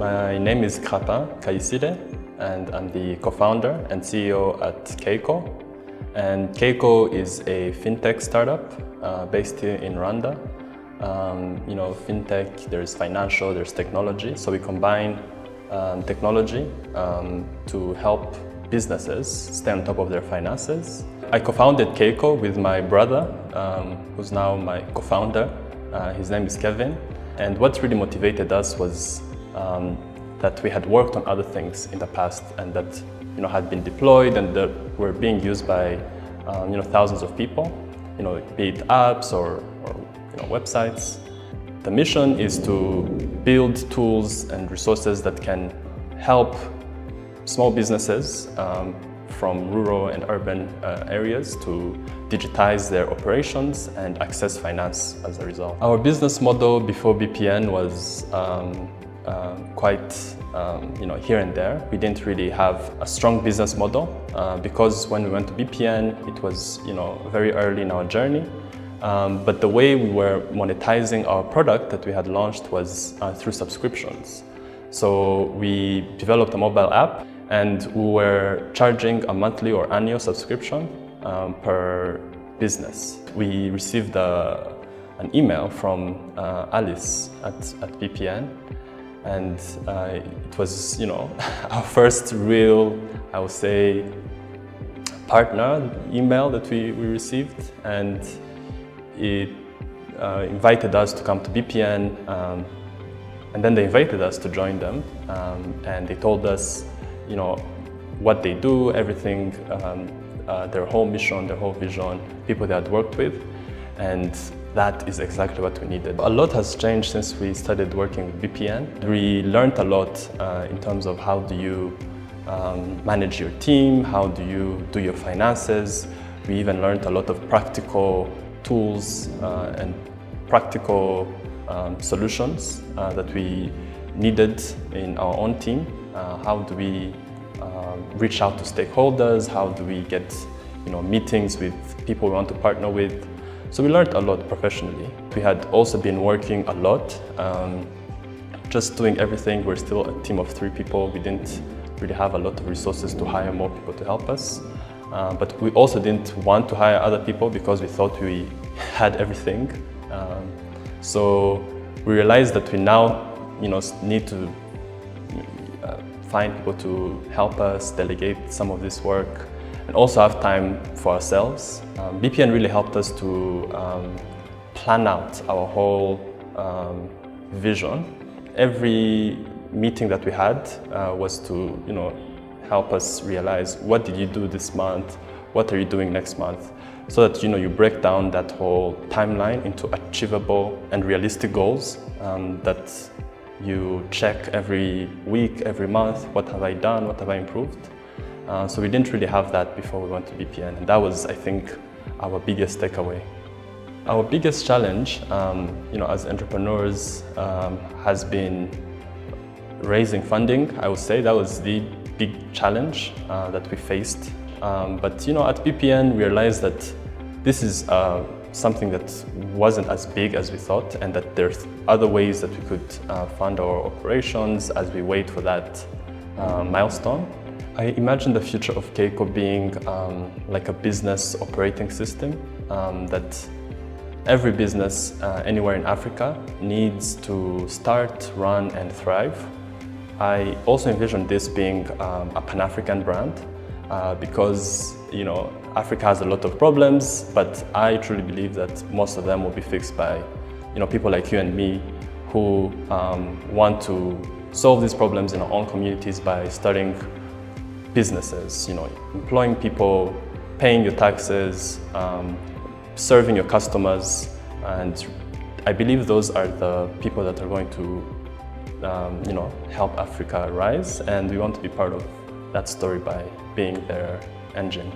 My name is Crepin, Kayisire, and I'm the co-founder and CEO at KAYKO. And KAYKO is a fintech startup based here in Rwanda. Fintech, there's financial, there's technology. So we combine technology to help businesses stay on top of their finances. I co-founded KAYKO with my brother, who's now my co-founder. His name is Kevin. And what really motivated us was that we had worked on other things in the past and that had been deployed and that were being used by thousands of people, be it apps or websites. The mission is to build tools and resources that can help small businesses from rural and urban areas to digitize their operations and access finance as a result. Our business model before BPN was quite here and there. We didn't really have a strong business model because when we went to BPN, it was very early in our journey. But the way we were monetizing our product that we had launched was through subscriptions. So we developed a mobile app and we were charging a monthly or annual subscription per business. We received an email from Alice at BPN, and it was our first real, I would say, partner email that we received, and it invited us to come to BPN, and then they invited us to join them, and they told us what they do, everything, their whole mission, their whole vision, people they had worked with, and that is exactly what we needed. A lot has changed since we started working with BPN. We learned a lot in terms of how do you manage your team, how do you do your finances. We even learned a lot of practical tools and practical solutions that we needed in our own team. How do we reach out to stakeholders? How do we get meetings with people we want to partner with? So we learned a lot professionally. We had also been working a lot, just doing everything. We're still a team of 3 people. We didn't really have a lot of resources to hire more people to help us. But we also didn't want to hire other people because we thought we had everything. So we realized that we now need to find people to help us delegate some of this work and also have time for ourselves. BPN really helped us to plan out our whole vision. Every meeting that we had was to help us realize, what did you do this month? What are you doing next month? So that you break down that whole timeline into achievable and realistic goals that you check every week, every month. What have I done? What have I improved? So we didn't really have that before we went to BPN, and that was, I think, our biggest takeaway. Our biggest challenge, as entrepreneurs, has been raising funding. I would say that was the big challenge that we faced. But at BPN, we realized that this is something that wasn't as big as we thought, and that there's other ways that we could fund our operations as we wait for that milestone. I imagine the future of KAYKO being like a business operating system that every business anywhere in Africa needs to start, run, and thrive. I also envision this being a Pan-African brand because Africa has a lot of problems, but I truly believe that most of them will be fixed by people like you and me who want to solve these problems in our own communities by starting businesses, employing people, paying your taxes, serving your customers, and I believe those are the people that are going to help Africa rise, and we want to be part of that story by being their engine.